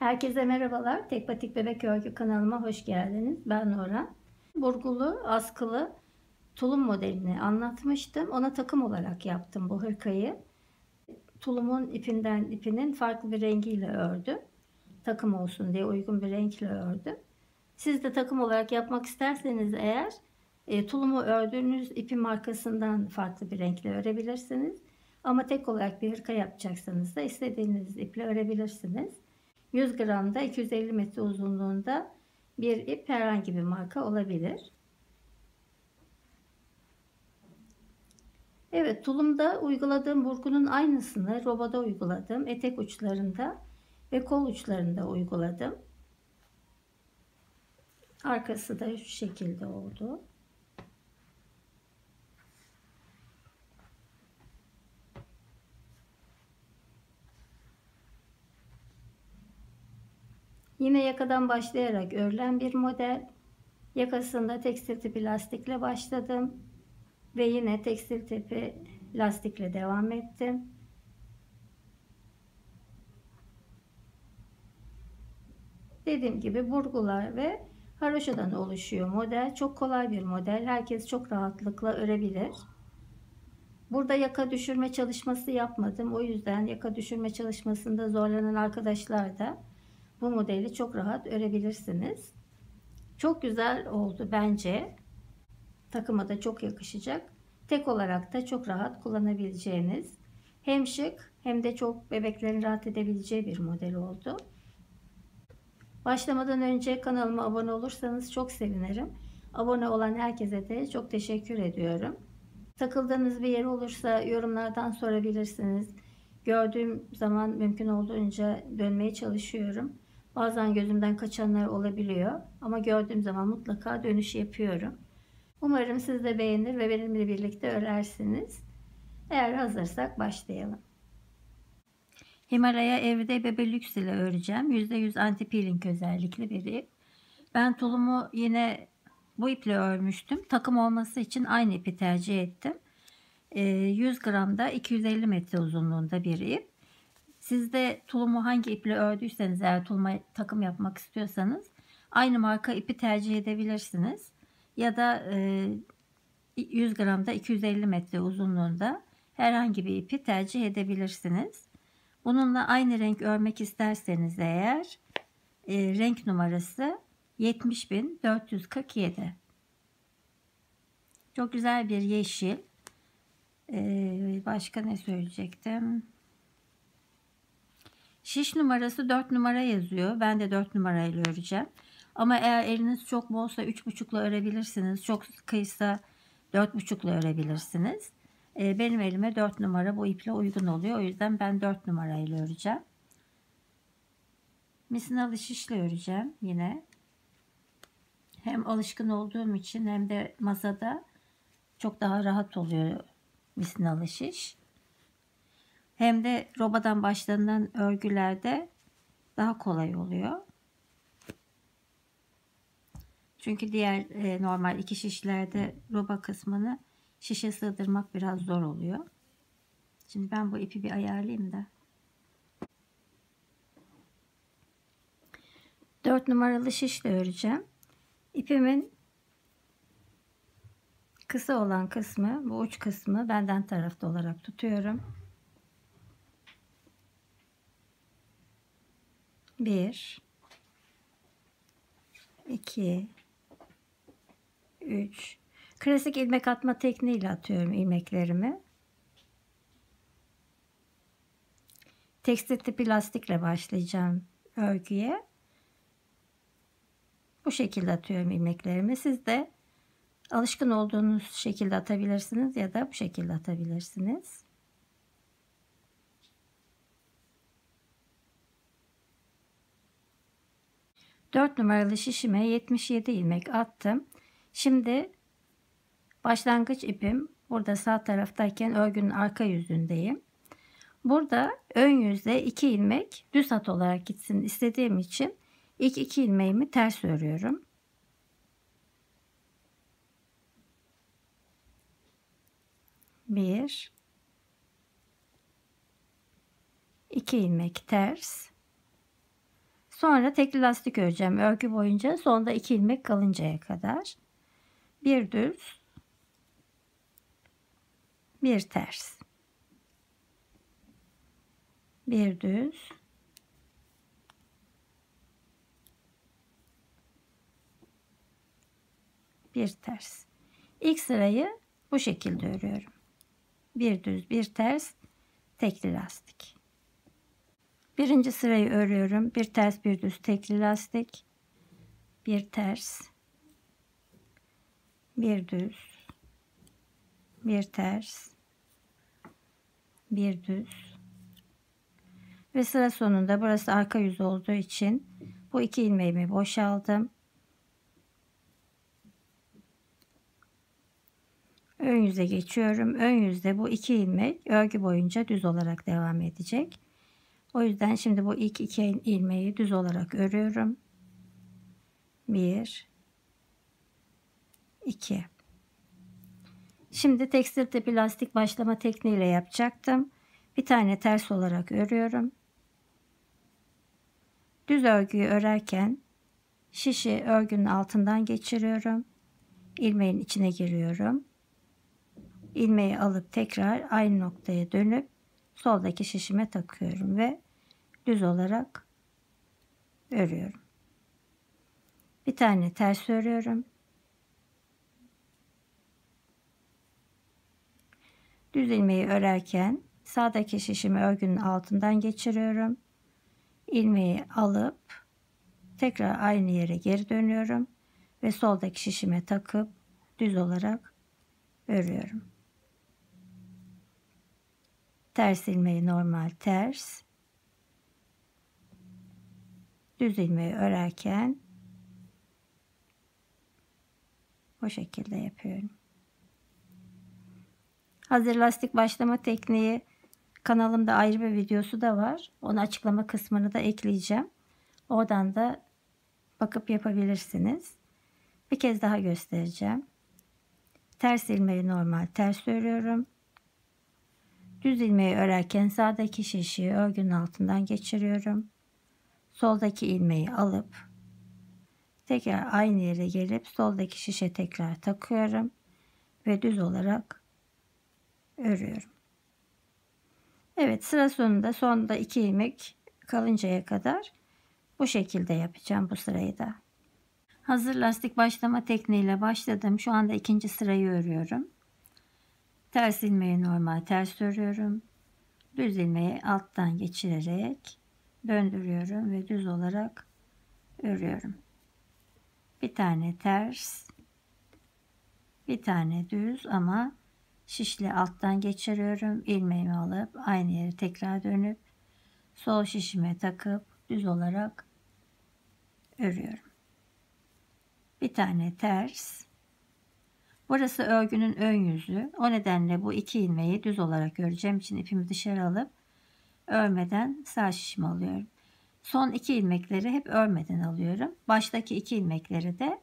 Herkese merhabalar. Tek Patik Bebek Örgü kanalıma hoş geldiniz. Ben Nora. Burgulu, askılı tulum modelini anlatmıştım. Ona takım olarak yaptım bu hırkayı. Tulumun ipinin farklı bir rengiyle ördüm. Takım olsun diye uygun bir renkle ördüm. Siz de takım olarak yapmak isterseniz eğer tulumu ördüğünüz ipin markasından farklı bir renkle örebilirsiniz. Ama tek olarak bir hırka yapacaksanız da istediğiniz iple örebilirsiniz. 100 gramda 250 metre uzunluğunda bir ip herhangi bir marka olabilir. Evet, tulumda uyguladığım burgunun aynısını robada uyguladım. Etek uçlarında ve kol uçlarında uyguladım. Arkası da şu şekilde oldu. Yine yakadan başlayarak örülen bir model. Yakasında tekstil tipi lastikle başladım. Ve yine tekstil tipi lastikle devam ettim. Dediğim gibi burgular ve haroşadan oluşuyor model. Çok kolay bir model. Herkes çok rahatlıkla örebilir. Burada yaka düşürme çalışması yapmadım. O yüzden yaka düşürme çalışmasında zorlanan arkadaşlar da bu modeli çok rahat örebilirsiniz. Çok güzel oldu bence. Takıma da çok yakışacak. Tek olarak da çok rahat kullanabileceğiniz, hem şık hem de çok bebeklerin rahat edebileceği bir model oldu. Başlamadan önce kanalıma abone olursanız çok sevinirim. Abone olan herkese de çok teşekkür ediyorum. Takıldığınız bir yer olursa yorumlardan sorabilirsiniz. Gördüğüm zaman mümkün olduğunca dönmeye çalışıyorum. Bazen gözümden kaçanlar olabiliyor ama gördüğüm zaman mutlaka dönüş yapıyorum. Umarım siz de beğenir ve benimle birlikte örersiniz. Eğer hazırsak başlayalım. Himalaya Evde Bebe Lüks ile öreceğim. %100 anti peeling özellikli bir ip. Ben tulumu yine bu iple örmüştüm. Takım olması için aynı ipi tercih ettim. 100 gramda 250 metre uzunluğunda bir ip. Siz de tulumu hangi iple ördüyseniz, eğer tuluma takım yapmak istiyorsanız aynı marka ipi tercih edebilirsiniz. Ya da 100 gramda 250 metre uzunluğunda herhangi bir ipi tercih edebilirsiniz. Bununla aynı renk örmek isterseniz eğer renk numarası 70.447. Çok güzel bir yeşil. Başka ne söyleyecektim? Şiş numarası 4 numara yazıyor. Ben de 4 numarayla öreceğim. Ama eğer eliniz çok bolsa 3,5'la örebilirsiniz. Çok sıkıysa 4,5'la örebilirsiniz. Benim elime 4 numara bu iple uygun oluyor. O yüzden ben 4 numarayla öreceğim. Misinalı şişle öreceğim yine. Hem alışkın olduğum için hem de masada çok daha rahat oluyor misinalı şiş. Hem de robadan başlanan örgülerde daha kolay oluyor. Çünkü diğer normal iki şişlerde roba kısmını şişe sığdırmak biraz zor oluyor. Şimdi ben bu ipi bir ayarlayayım da. 4 numaralı şişle öreceğim. İpimin kısa olan kısmı, bu uç kısmı benden tarafta olarak tutuyorum. 1 2 3. Klasik ilmek atma tekniğiyle atıyorum ilmeklerimi. Tekstil tipi lastikle başlayacağım örgüye. Bu şekilde atıyorum ilmeklerimi. Siz de alışkın olduğunuz şekilde atabilirsiniz ya da bu şekilde atabilirsiniz. Dört numaralı şişime 77 ilmek attım. Şimdi başlangıç ipim burada sağ taraftayken örgünün arka yüzündeyim. Burada ön yüzde 2 ilmek düz hat olarak gitsin istediğim için ilk 2 ilmeğimi ters örüyorum. Bir, 2 ilmek ters. Sonra tekli lastik öreceğim örgü boyunca, sonda 2 ilmek kalıncaya kadar. Bir düz, bir ters, bir düz, bir ters. İlk sırayı bu şekilde örüyorum. Bir düz, bir ters, tekli lastik. Birinci sırayı örüyorum. Bir ters, bir düz, tekli lastik, bir ters, bir düz, bir ters, bir düz ve sıra sonunda burası arka yüz olduğu için bu 2 ilmeğimi boşaldım. Ön yüze geçiyorum. Ön yüzde bu 2 ilmek örgü boyunca düz olarak devam edecek. O yüzden şimdi bu ilk 2 ilmeği düz olarak örüyorum. 1 2. Şimdi tekstil tipi lastik başlama tekniğiyle yapacaktım. Bir tane ters olarak örüyorum. Düz örgüyü örerken şişi örgünün altından geçiriyorum. İlmeğin içine giriyorum. İlmeği alıp tekrar aynı noktaya dönüp soldaki şişime takıyorum ve düz olarak örüyorum. Bir tane ters örüyorum. Düz ilmeği örerken sağdaki şişimi örgünün altından geçiriyorum. İlmeği alıp tekrar aynı yere geri dönüyorum ve soldaki şişime takıp düz olarak örüyorum. Ters ilmeği normal ters. Düz ilmeği örerken bu şekilde yapıyorum. Hazır lastik başlama tekniği kanalımda ayrı bir videosu da var. Onu açıklama kısmını da ekleyeceğim. Oradan da bakıp yapabilirsiniz. Bir kez daha göstereceğim. Ters ilmeği normal ters örüyorum. Düz ilmeği örerken sağdaki şişi örgünün altından geçiriyorum. Soldaki ilmeği alıp tekrar aynı yere gelip soldaki şişe tekrar takıyorum ve düz olarak örüyorum. Evet, sıra sonunda sonda 2 ilmek kalıncaya kadar bu şekilde yapacağım bu sırayı da. Hazır lastik başlama tekniğiyle başladım. Şu anda ikinci sırayı örüyorum. Ters ilmeği normal ters örüyorum. Düz ilmeği alttan geçirerek döndürüyorum ve düz olarak örüyorum. Bir tane ters, bir tane düz ama şişle alttan geçiriyorum. İlmeğimi alıp aynı yere tekrar dönüp sol şişime takıp düz olarak örüyorum. Bir tane ters. Burası örgünün ön yüzü. O nedenle bu 2 ilmeği düz olarak öreceğim için ipimi dışarı alıp örmeden sağ şişimi alıyorum. Son 2 ilmekleri hep örmeden alıyorum. Baştaki 2 ilmekleri de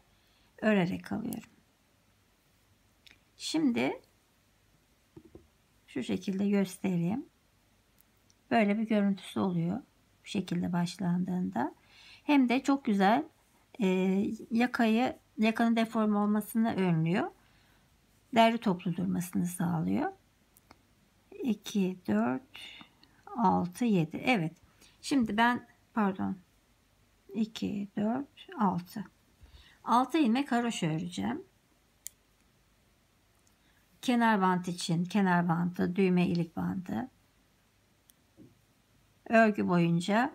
örerek alıyorum. Şimdi şu şekilde göstereyim. Böyle bir görüntüsü oluyor. Bu şekilde başlandığında. Hem de çok güzel yakanın deforme olmasını önlüyor. Derli toplu durmasını sağlıyor. 2, 4, 6, 7. Evet. Şimdi ben 2, 4, 6. 6 ilmek haroşa öreceğim. Kenar bant için kenar bantı, düğme ilik bandı. Örgü boyunca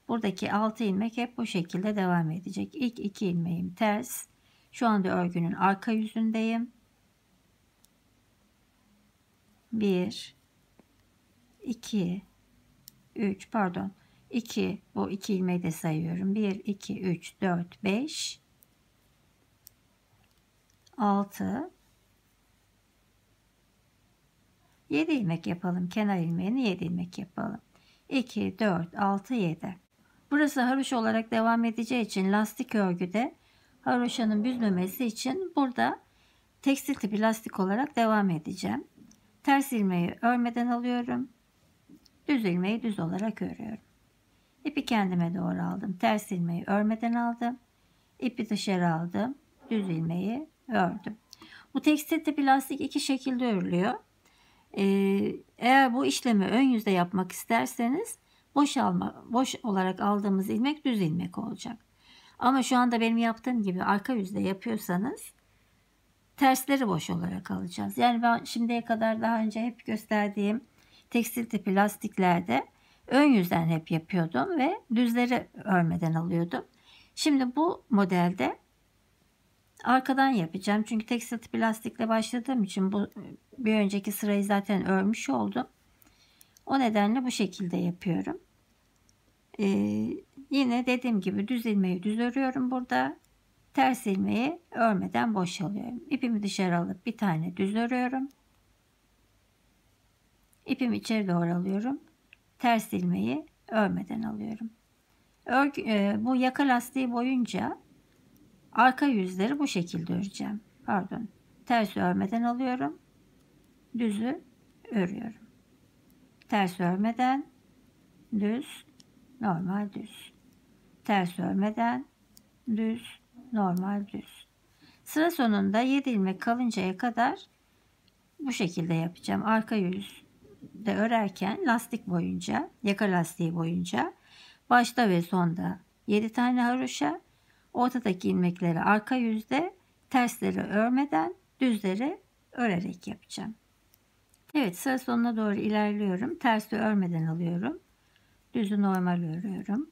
buradaki 6 ilmek hep bu şekilde devam edecek. İlk 2 ilmeğim ters. Şu anda örgünün arka yüzündeyim. 1 2 3 2, bu 2 ilmeği de sayıyorum. 1 2 3 4 5 6 7 ilmek yapalım. Kenar ilmeğini 7 ilmek yapalım. 2 4 6 7. Burası haroşa olarak devam edeceği için lastik örgüde haroşanın büzmemesi için burada tekstil tipi lastik olarak devam edeceğim. Ters ilmeği örmeden alıyorum. Düz ilmeği düz olarak örüyorum. İpi kendime doğru aldım. Ters ilmeği örmeden aldım. İpi dışarı aldım. Düz ilmeği ördüm. Bu tekstil tipi lastik iki şekilde örülüyor. Eğer bu işlemi ön yüzde yapmak isterseniz boş olarak aldığımız ilmek düz ilmek olacak. Ama şu anda benim yaptığım gibi arka yüzde yapıyorsanız tersleri boş olarak alacağız. Yani ben şimdiye kadar daha önce hep gösterdiğim tekstil tipi lastiklerde ön yüzden hep yapıyordum ve düzleri örmeden alıyordum. Şimdi bu modelde arkadan yapacağım. Çünkü tekstil tipi lastikle başladığım için bu bir önceki sırayı zaten örmüş oldum. O nedenle bu şekilde yapıyorum. Yine dediğim gibi düz ilmeği düz örüyorum burada. Ters ilmeği örmeden boş alıyorum. İpimi dışarı alıp bir tane düz örüyorum. İpimi içeri doğru alıyorum. Ters ilmeği örmeden alıyorum. Bu yaka lastiği boyunca arka yüzleri bu şekilde öreceğim. Pardon. Ters örmeden alıyorum. Düzü örüyorum. Ters örmeden düz, normal düz. Ters örmeden düz, normal düz. Sıra sonunda 7 ilmek kalıncaya kadar bu şekilde yapacağım. Arka yüzde örerken lastik boyunca, yaka lastiği boyunca başta ve sonda 7 tane haroşa, ortadaki ilmekleri arka yüzde, tersleri örmeden düzleri örerek yapacağım. Evet, sıra sonuna doğru ilerliyorum. Tersi örmeden alıyorum. Düzü normal örüyorum.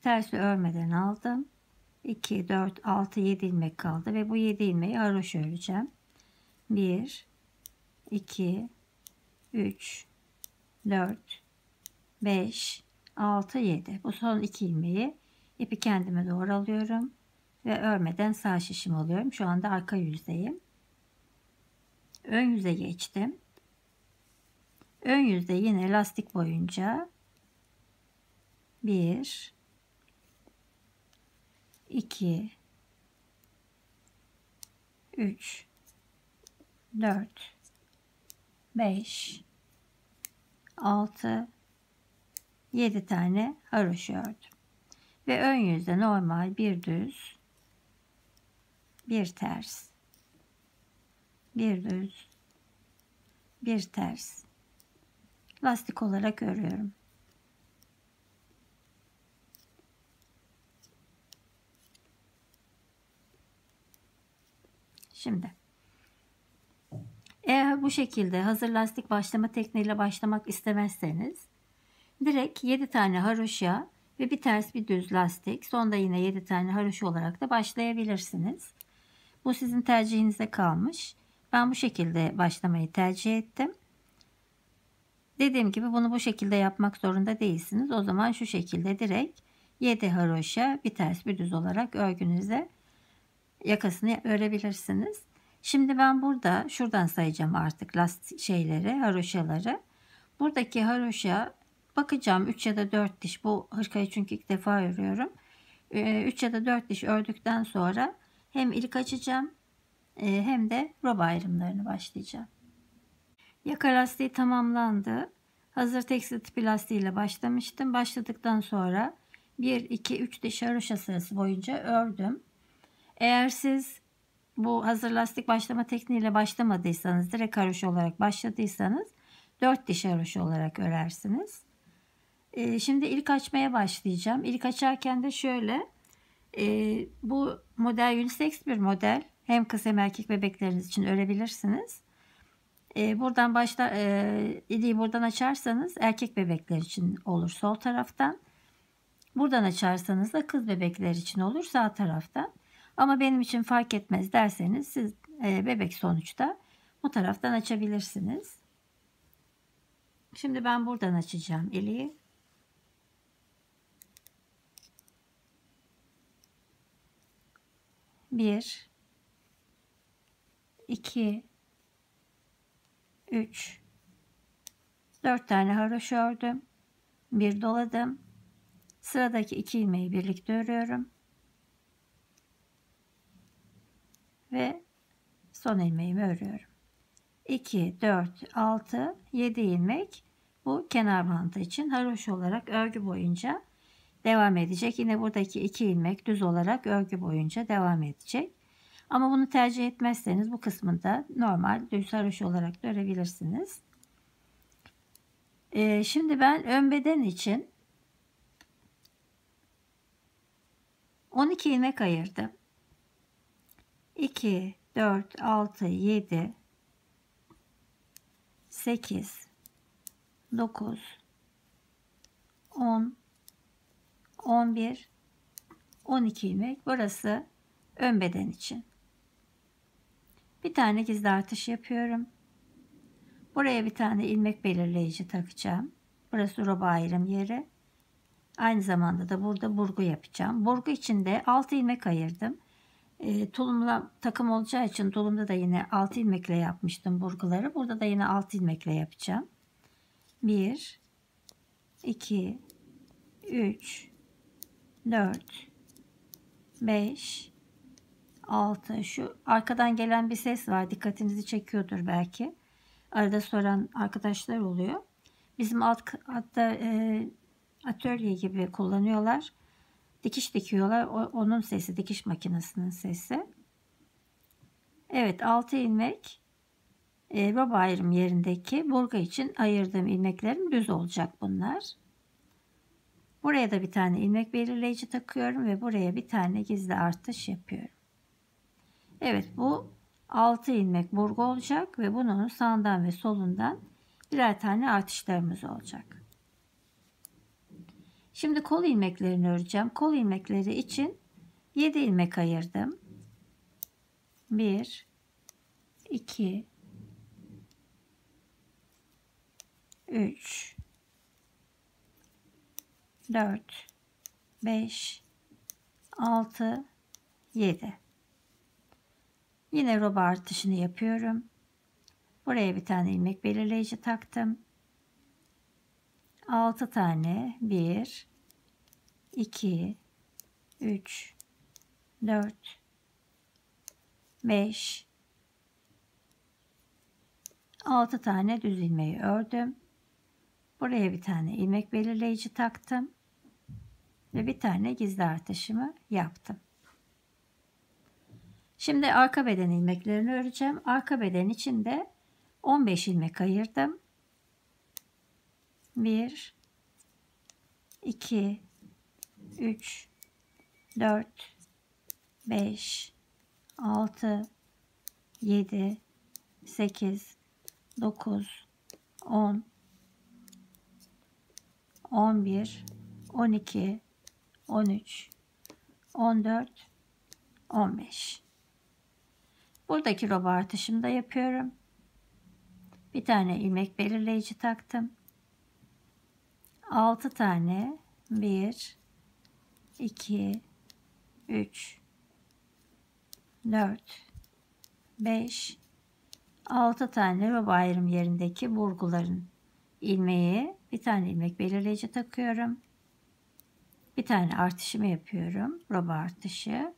Tersi örmeden aldım. 2, 4, 6, 7 ilmek kaldı ve bu 7 ilmeği haroşa öreceğim. 1, 2, 3, 4, 5, 6, 7. Bu son 2 ilmeği ipi kendime doğru alıyorum ve örmeden sağ şişim alıyorum. Şu anda arka yüzdeyim. Ön yüze geçtim. Ön yüzde yine lastik boyunca 1, 2, 3, 4, 5, 6, 7 tane haroşa ördüm. Ve ön yüzde normal bir düz, bir ters, bir düz, bir ters lastik olarak örüyorum. Şimdi eğer bu şekilde hazır lastik başlama tekniğiyle başlamak istemezseniz direkt 7 tane haroşa ve bir ters bir düz lastik, sonda yine 7 tane haroşa olarak da başlayabilirsiniz. Bu sizin tercihinize kalmış. Ben bu şekilde başlamayı tercih ettim. Dediğim gibi bunu bu şekilde yapmak zorunda değilsiniz. O zaman şu şekilde direkt 7 haroşa bir ters bir düz olarak örgünüze yakasını örebilirsiniz. Şimdi ben burada şuradan sayacağım artık lastik haroşaları. Buradaki haroşa bakacağım 3 ya da 4 diş. Bu hırkayı çünkü ilk defa örüyorum. 3 ya da 4 diş ördükten sonra hem ilik açacağım hem de roba ayrımlarını başlayacağım. Yaka lastiği tamamlandı. Hazır tekstil tipi lastiğiyle başlamıştım. Başladıktan sonra 1, 2, 3 diş haroşa sırası boyunca ördüm. Eğer siz bu hazır lastik başlama tekniğiyle başlamadıysanız, direkt haroşa olarak başladıysanız 4 diş haroşa olarak örersiniz. Şimdi ilik açmaya başlayacağım. İlik açarken de şöyle, bu model unisex bir model. Hem kız hem erkek bebekleriniz için örebilirsiniz. Buradan iliği buradan açarsanız erkek bebekler için olur sol taraftan. Buradan açarsanız da kız bebekler için olur sağ taraftan. Ama benim için fark etmez derseniz siz bebek sonuçta bu taraftan açabilirsiniz. Şimdi ben buradan açacağım iliği. Bir, 2, 3, 4 tane haroşa ördüm. Bir doladım. Sıradaki 2 ilmeği birlikte örüyorum. Ve son ilmeğimi örüyorum. 2, 4, 6, 7 ilmek bu kenar bantı için haroşa olarak örgü boyunca devam edecek. Yine buradaki 2 ilmek düz olarak örgü boyunca devam edecek. Ama bunu tercih etmezseniz bu kısmında normal düz haroşa olarak da örebilirsiniz. Şimdi ben ön beden için 12 ilmek ayırdım. 2, 4, 6, 7, 8, 9, 10, 11, 12 ilmek. Burası ön beden için. Bir tane gizli artış yapıyorum. Buraya bir tane ilmek belirleyici takacağım. Burası roba ayrım yeri. Aynı zamanda da burada burgu yapacağım. Burgu için de 6 ilmek ayırdım. Tulumla takım olacağı için tulumda da yine 6 ilmekle yapmıştım burguları. Burada da yine 6 ilmekle yapacağım. 1, 2, 3, 4, 5, 6. Şu arkadan gelen bir ses var. Dikkatinizi çekiyordur belki. Arada soran arkadaşlar oluyor. Bizim altta atölye gibi kullanıyorlar. Dikiş dikiyorlar. Onun sesi, dikiş makinesinin sesi. Evet, 6 ilmek roba ayrım yerindeki burgu için ayırdığım ilmeklerim düz olacak bunlar. Buraya da bir tane ilmek belirleyici takıyorum ve buraya bir tane gizli artış yapıyorum. Evet, bu 6 ilmek burgu olacak ve bunun sağından ve solundan birer tane artışlarımız olacak. Şimdi kol ilmeklerini öreceğim. Kol ilmekleri için 7 ilmek ayırdım. 1, 2, 3, 4, 5, 6, 7. Yine roba artışını yapıyorum. Buraya bir tane ilmek belirleyici taktım. 6 tane 1, 2, 3, 4, 5, 6 tane düz ilmeği ördüm. Buraya bir tane ilmek belirleyici taktım. Ve bir tane gizli artışımı yaptım. Şimdi arka beden ilmeklerini öreceğim. Arka beden için de 15 ilmek ayırdım. 1, 2, 3, 4, 5, 6, 7, 8, 9, 10, 11, 12, 13, 14, 15. Buradaki roba artışımı da yapıyorum. Bir tane ilmek belirleyici taktım. 6 tane 1, 2, 3, 4, 5, 6 tane roba ayrım yerindeki burguların ilmeği, bir tane ilmek belirleyici takıyorum. Bir tane artışımı yapıyorum. Roba artışı.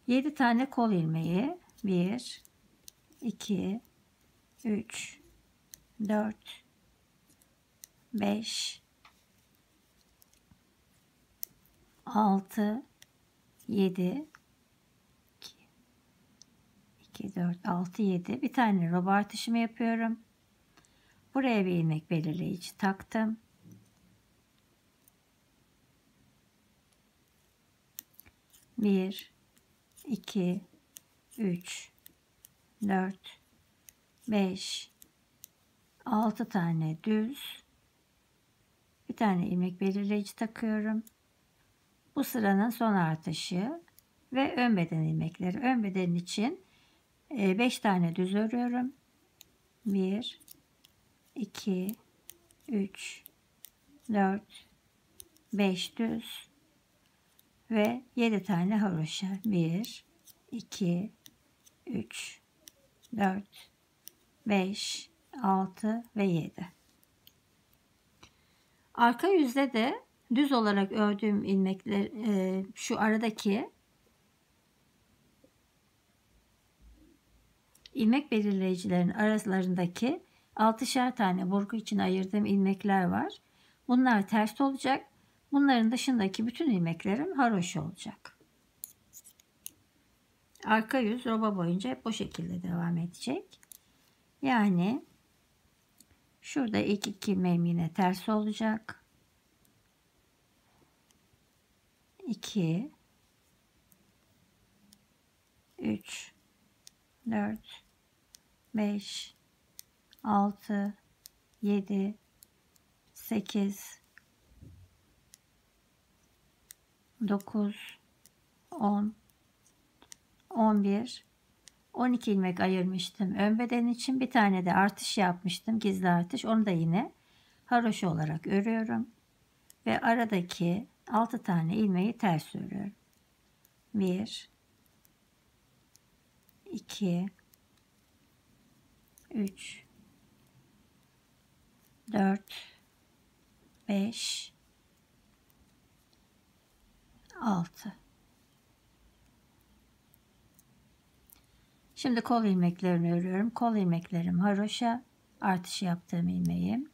7 tane kol ilmeği. 1, 2, 3, 4, 5, 6, 7, 2, 4, 6, 7. Bir tane roba artışımı yapıyorum. Buraya bir ilmek belirleyici taktım. 1, 2, 3, 4, 5, 6 tane düz. Bir tane ilmek belirleyici takıyorum. Bu sıranın son artışı ve ön beden ilmekleri. Ön beden için 5 tane düz örüyorum. 1, 2, 3, 4, 5 düz ve 7 tane haroşa. 1, 2, 3, 4, 5, 6 ve 7. Arka yüzde de düz olarak ördüğüm ilmekler şu aradaki ilmek belirleyicilerin aralarındaki 6'şer tane burgu için ayırdığım ilmekler var. Bunlar ters olacak. Bunların dışındaki bütün ilmeklerim haroşa olacak. Arka yüz roba boyunca hep bu şekilde devam edecek. Yani şurada ilk 2 ilmeğim yine ters olacak. 2 3 4 5 6 7 8 9 10 11 12 ilmek ayırmıştım ön beden için. Bir tane de artış yapmıştım, gizli artış. Onu da yine haroşa olarak örüyorum ve aradaki 6 tane ilmeği ters örüyorum. 1 2 3 4 5 6. Şimdi kol ilmeklerini örüyorum. Kol ilmeklerim haroşa, artış yaptığım ilmeğim.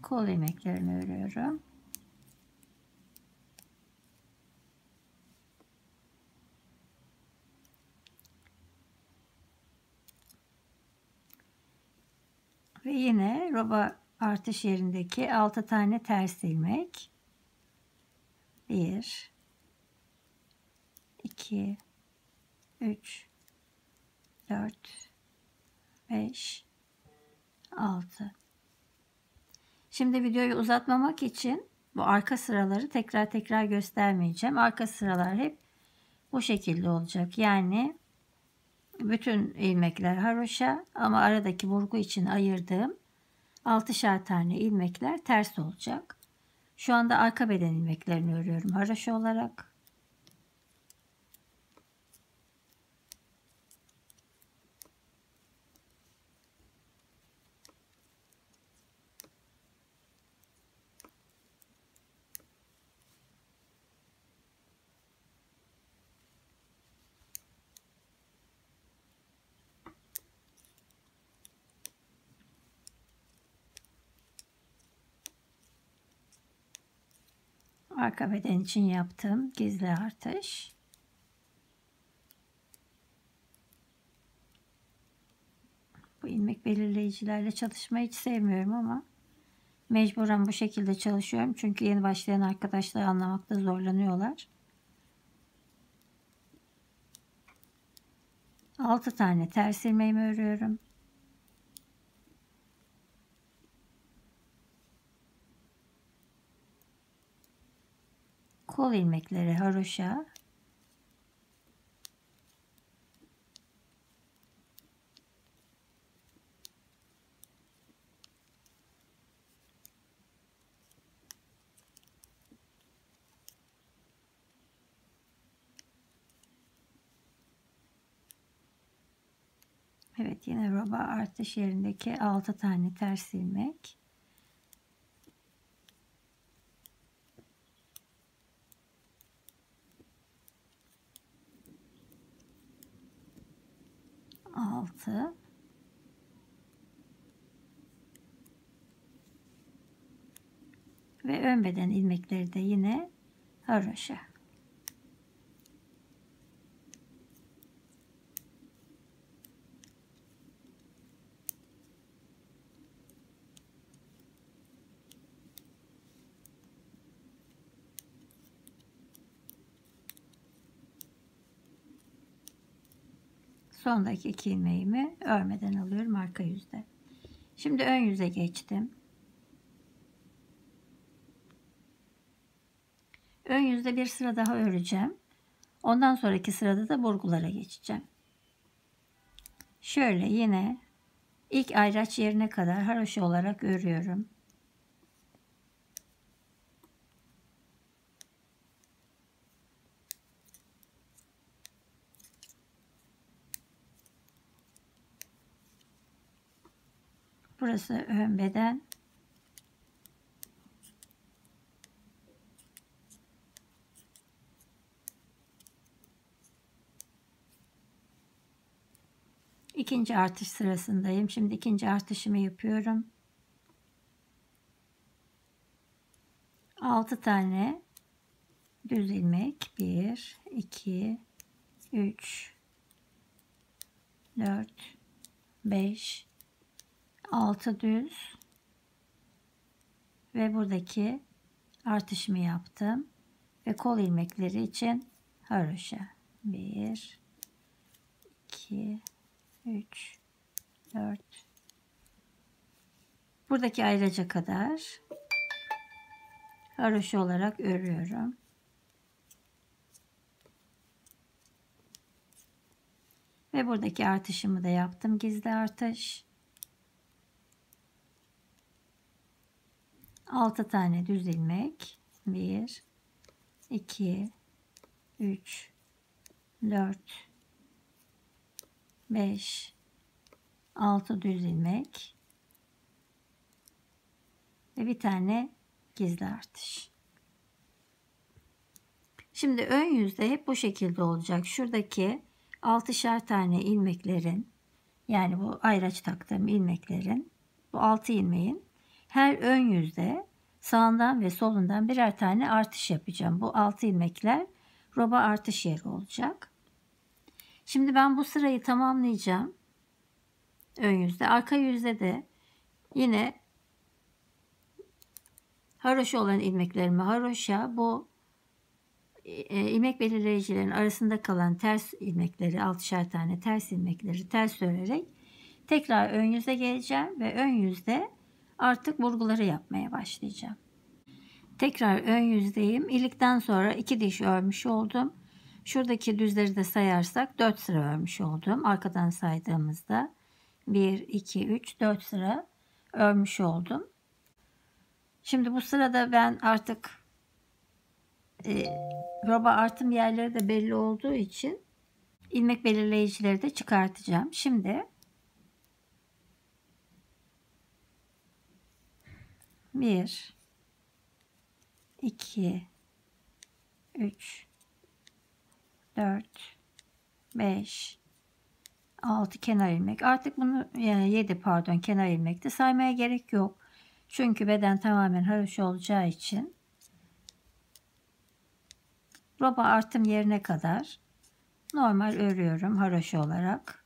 Kol ilmeklerini örüyorum. Ve yine roba artış yerindeki 6 tane ters ilmek. 1 2 3 4 5 6. Şimdi videoyu uzatmamak için bu arka sıraları tekrar göstermeyeceğim. Arka sıralar hep bu şekilde olacak. Yani bütün ilmekler haroşa ama aradaki vurgu için ayırdığım 6'şar tane ilmekler ters olacak. Şu anda arka beden ilmeklerini örüyorum haroşa olarak. Arka beden için yaptığım gizli artış. Bu ilmek belirleyicilerle çalışmayı hiç sevmiyorum ama mecburen bu şekilde çalışıyorum. Çünkü yeni başlayan arkadaşlar anlamakta zorlanıyorlar. 6 tane ters ilmeğimi örüyorum. Kol ilmekleri haroşa. Evet, yine roba artış yerindeki 6 tane ters ilmek. Altı. Ve ön beden ilmekleri de yine haroşa. Sondaki 2 ilmeğimi örmeden alıyorum arka yüzde. Şimdi ön yüze geçtim. Ön yüzde bir sıra daha öreceğim. Ondan sonraki sırada da burgulara geçeceğim. Şöyle yine ilk ayraç yerine kadar haroşa olarak örüyorum. Burası ön beden. İkinci artış sırasındayım. Şimdi ikinci artışımı yapıyorum. 6 tane düz ilmek. 1, 2, 3, 4, 5, 6 düz ve buradaki artışımı yaptım. Ve kol ilmekleri için haroşa. 1, 2, 3, 4. Buradaki ayrıca kadar haroşa olarak örüyorum. Ve buradaki artışımı da yaptım. Gizli artış. 6 tane düz ilmek. 1, 2, 3, 4, 5, 6 düz ilmek. Ve bir tane gizli artış. Şimdi ön yüzde hep bu şekilde olacak. Şuradaki 6'şer tane ilmeklerin, yani bu ayraç taktığım ilmeklerin, bu 6 ilmeğin her ön yüzde sağından ve solundan birer tane artış yapacağım. Bu 6 ilmekler roba artış yeri olacak. Şimdi ben bu sırayı tamamlayacağım. Ön yüzde, arka yüzde de yine haroşa olan ilmeklerimi haroşa, bu ilmek belirleyicilerin arasında kalan ters ilmekleri, 6'şer tane ters ilmekleri ters örerek tekrar ön yüze geleceğim ve ön yüzde artık vurguları yapmaya başlayacağım. Tekrar ön yüzdeyim. İlikten sonra 2 diş örmüş oldum. Şuradaki düzleri de sayarsak 4 sıra örmüş oldum. Arkadan saydığımızda 1, 2, 3, 4 sıra örmüş oldum. Şimdi bu sırada ben artık roba artım yerleri de belli olduğu için ilmek belirleyicileri de çıkartacağım. Şimdi 1, 2, 3, 4, 5, 6 kenar ilmek. Artık bunu, yani 7 pardon, kenar ilmekte saymaya gerek yok. Çünkü beden tamamen haroşa olacağı için roba artım yerine kadar normal örüyorum haroşa olarak.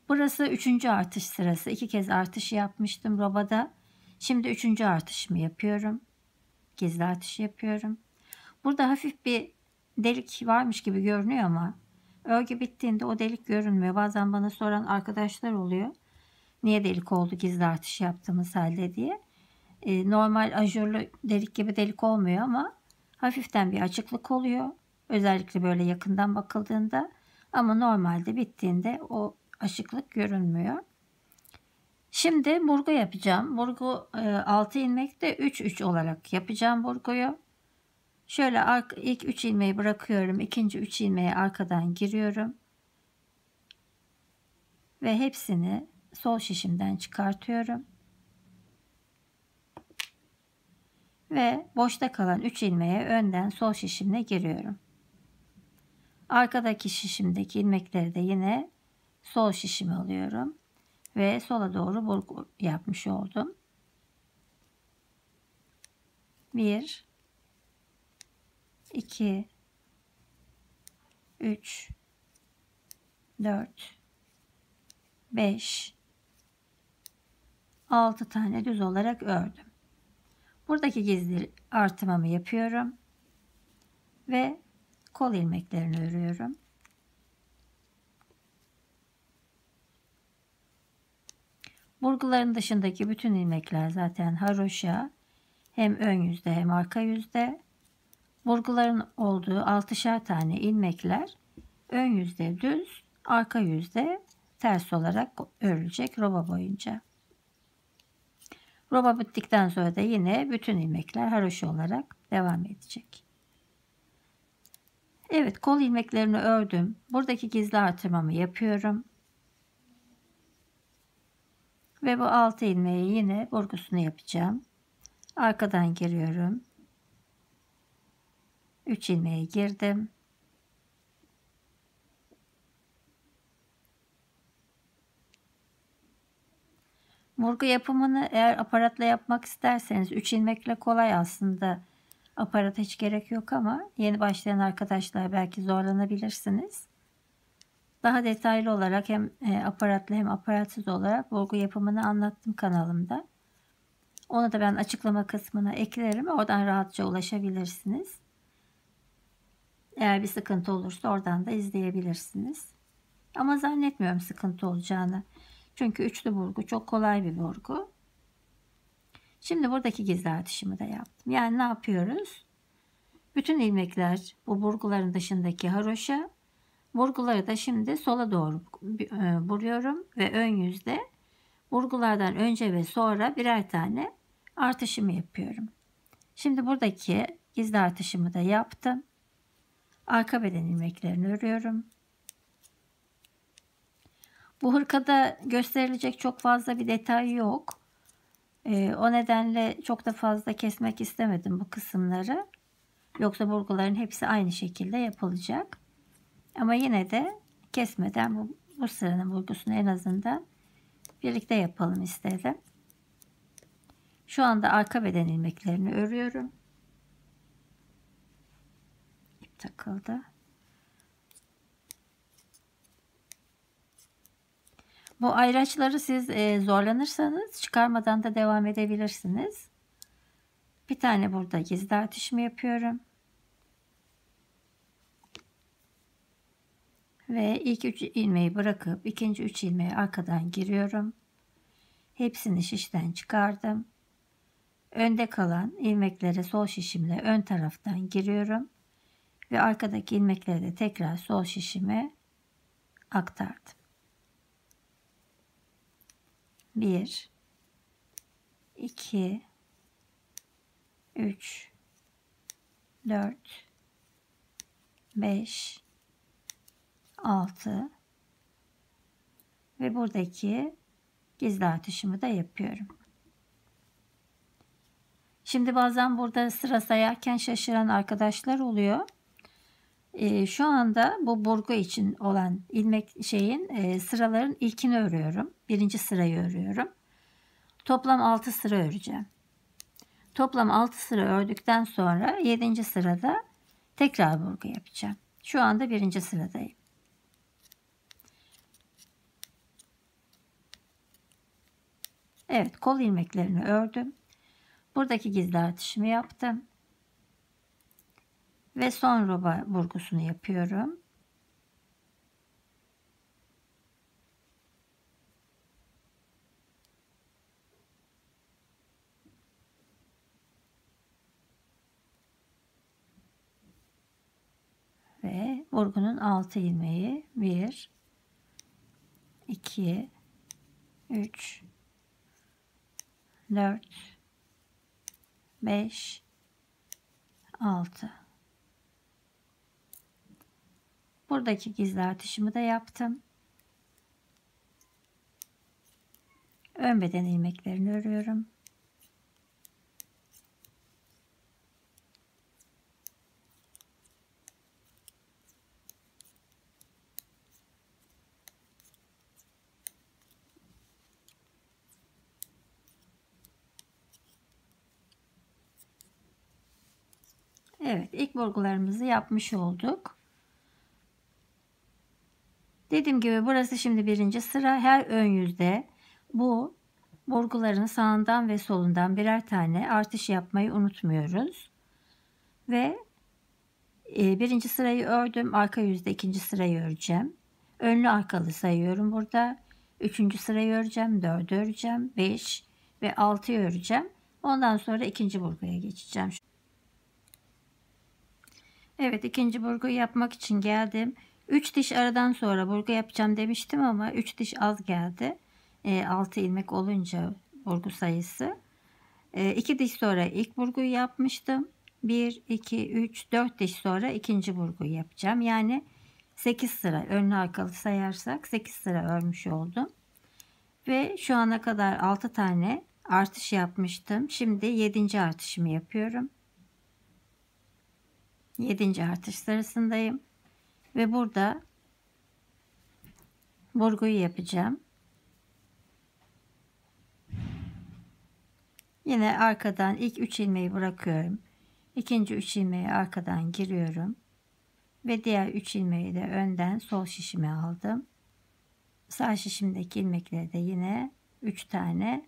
Burası 3. artış sırası. 2 kez artış yapmıştım robada. Şimdi 3. artışımı yapıyorum. Gizli artış yapıyorum. Burada hafif bir delik varmış gibi görünüyor ama örgü bittiğinde o delik görünmüyor. Bazen bana soran arkadaşlar oluyor. Niye delik oldu gizli artış yaptığımız halde diye. Normal ajurlu delik gibi delik olmuyor ama hafiften bir açıklık oluyor. Özellikle böyle yakından bakıldığında, ama normalde bittiğinde o açıklık görünmüyor. Şimdi burgu yapacağım. Burgu 6 ilmekte 3-3 olarak yapacağım burguyu. Şöyle ilk 3 ilmeği bırakıyorum. İkinci 3 ilmeği arkadan giriyorum. Ve hepsini sol şişimden çıkartıyorum. Ve boşta kalan 3 ilmeğe önden sol şişimle giriyorum. Arkadaki şişimdeki ilmekleri de yine sol şişime alıyorum. Ve sola doğru burgu yapmış oldum. 1, 2, 3, 4, 5, 6 tane düz olarak ördüm. Buradaki gizli artımımı yapıyorum. Ve kol ilmeklerini örüyorum. Burguların dışındaki bütün ilmekler zaten haroşa. Hem ön yüzde hem arka yüzde. Burguların olduğu 6'şer tane ilmekler ön yüzde düz, arka yüzde ters olarak örülecek roba boyunca. Roba bittikten sonra da yine bütün ilmekler haroşa olarak devam edecek. Evet, kol ilmeklerini ördüm. Buradaki gizli artırmamı yapıyorum. Ve bu 6 ilmeği yine burgusunu yapacağım. Arkadan giriyorum. 3 ilmeği girdim. Burgu yapımını eğer aparatla yapmak isterseniz 3 ilmekle kolay aslında. Aparata hiç gerek yok ama yeni başlayan arkadaşlar belki zorlanabilirsiniz. Daha detaylı olarak hem aparatlı hem aparatsız olarak burgu yapımını anlattım kanalımda. Onu da ben açıklama kısmına eklerim. Oradan rahatça ulaşabilirsiniz. Eğer bir sıkıntı olursa oradan da izleyebilirsiniz. Ama zannetmiyorum sıkıntı olacağını. Çünkü üçlü burgu çok kolay bir burgu. Şimdi buradaki gizli artışımı da yaptım. Yani ne yapıyoruz? Bütün ilmekler bu burguların dışındaki haroşa. Burguları da şimdi sola doğru vuruyorum ve ön yüzde burgulardan önce ve sonra birer tane artışımı yapıyorum. Şimdi buradaki gizli artışımı da yaptım. Arka beden ilmeklerini örüyorum. Bu hırkada gösterilecek çok fazla bir detay yok. O nedenle çok da fazla kesmek istemedim bu kısımları. Yoksa burguların hepsi aynı şekilde yapılacak. Ama yine de kesmeden bu sıranın burgusunu en azından birlikte yapalım istedim. Şu anda arka beden ilmeklerini örüyorum. İp takıldı. Bu ayraçları siz zorlanırsanız çıkarmadan da devam edebilirsiniz. Bir tane burada gizli artışımı yapıyorum. Ve ilk 3 ilmeği bırakıp ikinci 3 ilmeği arkadan giriyorum. Hepsini şişten çıkardım. Önde kalan ilmeklere sol şişimle ön taraftan giriyorum. Ve arkadaki ilmekleri de tekrar sol şişime aktardım. 1 2 3 4 5 6 ve buradaki gizli artışımı da yapıyorum. Şimdi bazen burada sıra sayarken şaşıran arkadaşlar oluyor. Şu anda bu burgu için olan ilmek sıraların ilkini örüyorum. Birinci sırayı örüyorum. Toplam 6 sıra öreceğim. Toplam 6 sıra ördükten sonra 7. sırada tekrar burgu yapacağım. Şu anda birinci sıradayım. Evet, kol ilmeklerini ördüm. Buradaki gizli artışımı yaptım. Ve son roba burgusunu yapıyorum. Ve burgunun 6 ilmeği 1 2 3 4 5 6. Buradaki gizli artışımı da yaptım. Ön beden ilmeklerini örüyorum. Evet, ilk burgularımızı yapmış olduk. Dediğim gibi burası şimdi birinci sıra. Her ön yüzde bu burguların sağından ve solundan birer tane artış yapmayı unutmuyoruz. Ve birinci sırayı ördüm. Arka yüzde ikinci sırayı öreceğim. Önlü arkalı sayıyorum burada. Üçüncü sırayı öreceğim. Dördü öreceğim. 5 ve 6'yı öreceğim. Ondan sonra ikinci burguya geçeceğim. Evet, ikinci burguyu yapmak için geldim. 3 diş aradan sonra burgu yapacağım demiştim ama 3 diş az geldi. 6 ilmek olunca burgu sayısı. 2 diş sonra ilk burguyu yapmıştım. 1, 2, 3, 4 diş sonra ikinci burguyu yapacağım. Yani 8 sıra önlü arkalı sayarsak 8 sıra örmüş oldum. Ve şu ana kadar 6 tane artış yapmıştım. Şimdi 7. artışımı yapıyorum. 7. artış sırasındayım. Ve burada burguyu yapacağım. Yine arkadan ilk 3 ilmeği bırakıyorum. İkinci 3 ilmeği arkadan giriyorum. Ve diğer 3 ilmeği de önden sol şişime aldım. Sağ şişimdeki ilmekleri de yine 3 tane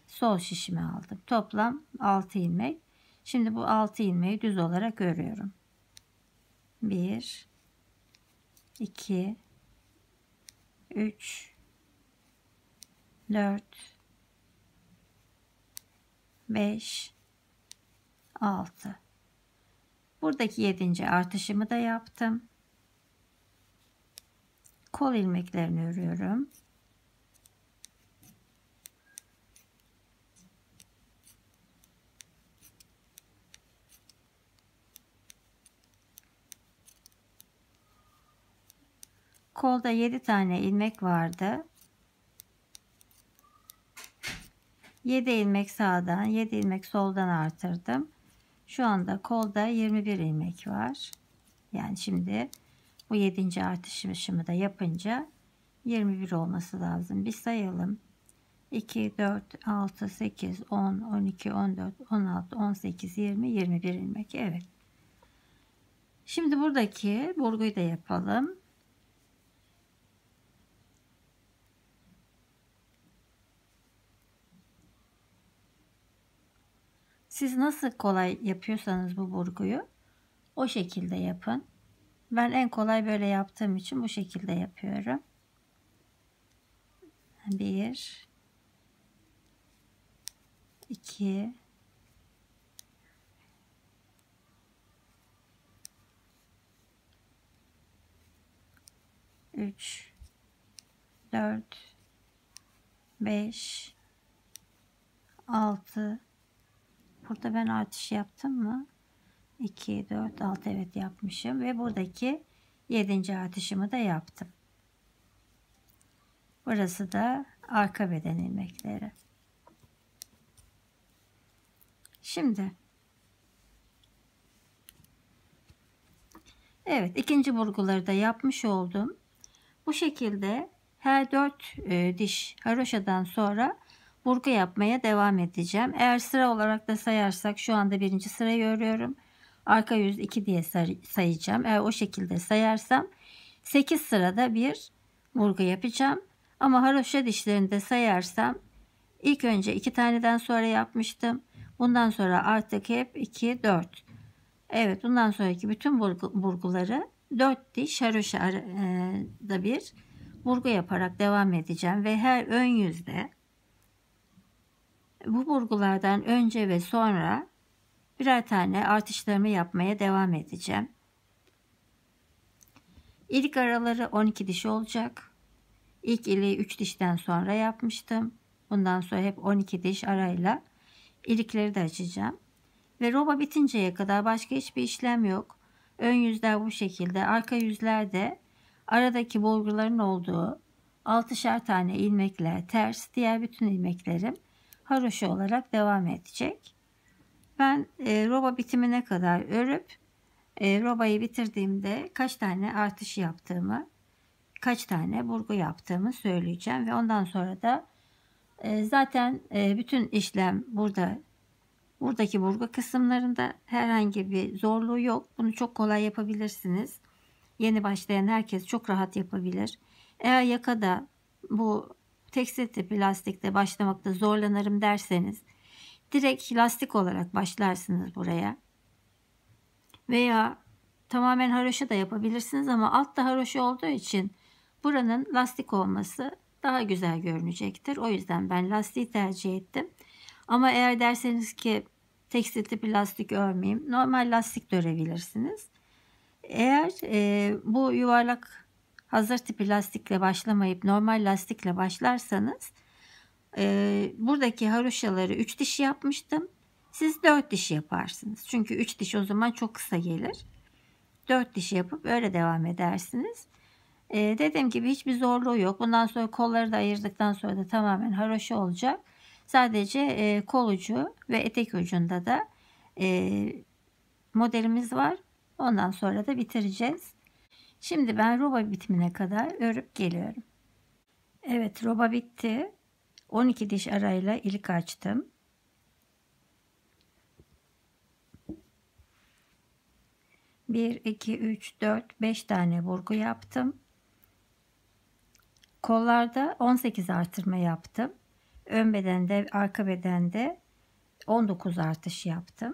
sol şişime aldım. Toplam 6 ilmek. Şimdi bu 6 ilmeği düz olarak örüyorum. 1 2 3 4 5 6. Buradaki 7. artışımı da yaptım. Kol ilmeklerini örüyorum. Kolda 7 tane ilmek vardı. 7 ilmek sağdan, 7 ilmek soldan artırdım. Şu anda kolda 21 ilmek var. Yani şimdi bu 7. artışımı da yapınca 21 olması lazım. Bir sayalım. 2, 4, 6, 8, 10, 12, 14, 16, 18, 20, 21 ilmek. Evet. Şimdi buradaki burguyu da yapalım. Siz nasıl kolay yapıyorsanız bu burguyu o şekilde yapın. Ben en kolay böyle yaptığım için bu şekilde yapıyorum. 1 2 3 4 5 6. Burada ben artış yaptım mı? 2 4 6, evet yapmışım ve buradaki 7. artışımı da yaptım. Burası da arka beden ilmekleri. Şimdi evet, ikinci burguları da yapmış oldum. Bu şekilde her 4 diş haroşadan sonra burgu yapmaya devam edeceğim. Eğer sıra olarak da sayarsak şu anda birinci sırayı örüyorum. Arka yüz 2 diye sayacağım. Eğer o şekilde sayarsam 8 sırada bir burgu yapacağım. Ama haroşa dişlerinde sayarsam ilk önce 2 taneden sonra yapmıştım. Bundan sonra artık hep 2 4. Evet, bundan sonraki bütün burguları 4 diş haroşada bir burgu yaparak devam edeceğim ve her ön yüzde bu burgulardan önce ve sonra birer tane artışlarımı yapmaya devam edeceğim. İlk araları 12 diş olacak. İlk iliği 3 dişten sonra yapmıştım. Bundan sonra hep 12 diş arayla ilikleri de açacağım. Ve roba bitinceye kadar başka hiçbir işlem yok. Ön yüzler bu şekilde. Arka yüzlerde aradaki burguların olduğu 6'şer tane ilmekle ters, diğer bütün ilmeklerim haroşa olarak devam edecek. Ben roba bitimine kadar örüp robayı bitirdiğimde kaç tane artış yaptığımı, kaç tane burgu yaptığımı söyleyeceğim. Ve ondan sonra da zaten bütün işlem buradaki burgu kısımlarında herhangi bir zorluğu yok. Bunu çok kolay yapabilirsiniz. Yeni başlayan herkes çok rahat yapabilir. Eğer yakada bu tekstil tipi lastikte başlamakta zorlanırım derseniz direkt lastik olarak başlarsınız buraya. Veya tamamen haroşa da yapabilirsiniz ama altta haroşa olduğu için buranın lastik olması daha güzel görünecektir. O yüzden ben lastiği tercih ettim. Ama eğer derseniz ki tekstil tipi lastik örmeyeyim, normal lastik de örebilirsiniz. Eğer bu yuvarlak hazır tipi lastikle başlamayıp normal lastikle başlarsanız buradaki haroşaları 3 diş yapmıştım. Siz 4 diş yaparsınız. Çünkü 3 diş o zaman çok kısa gelir. 4 diş yapıp öyle devam edersiniz. Dediğim gibi hiçbir zorluğu yok. Bundan sonra kolları da ayırdıktan sonra da tamamen haroşa olacak. Sadece kol ucu ve etek ucunda da modelimiz var. Ondan sonra da bitireceğiz. Şimdi ben roba bitimine kadar örüp geliyorum. Evet, roba bitti. 12 diş arayla ilik açtım. 1, 2, 3, 4, 5 tane vurgu yaptım. Kollarda 18 artırma yaptım. Ön bedende, arka bedende 19 artış yaptım.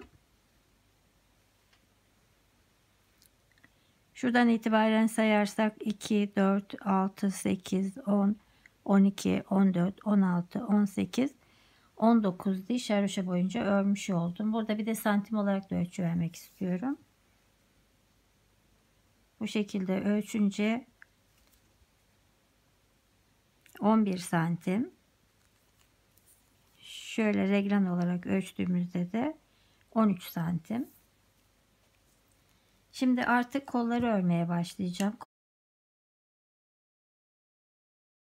Şuradan itibaren sayarsak 2, 4, 6, 8, 10, 12, 14, 16, 18, 19 diş haroşa boyunca örmüş oldum. Burada bir de santim olarak da ölçü vermek istiyorum. Bu şekilde ölçünce 11 santim. Şöyle reglan olarak ölçtüğümüzde de 13 santim. Şimdi artık kolları örmeye başlayacağım.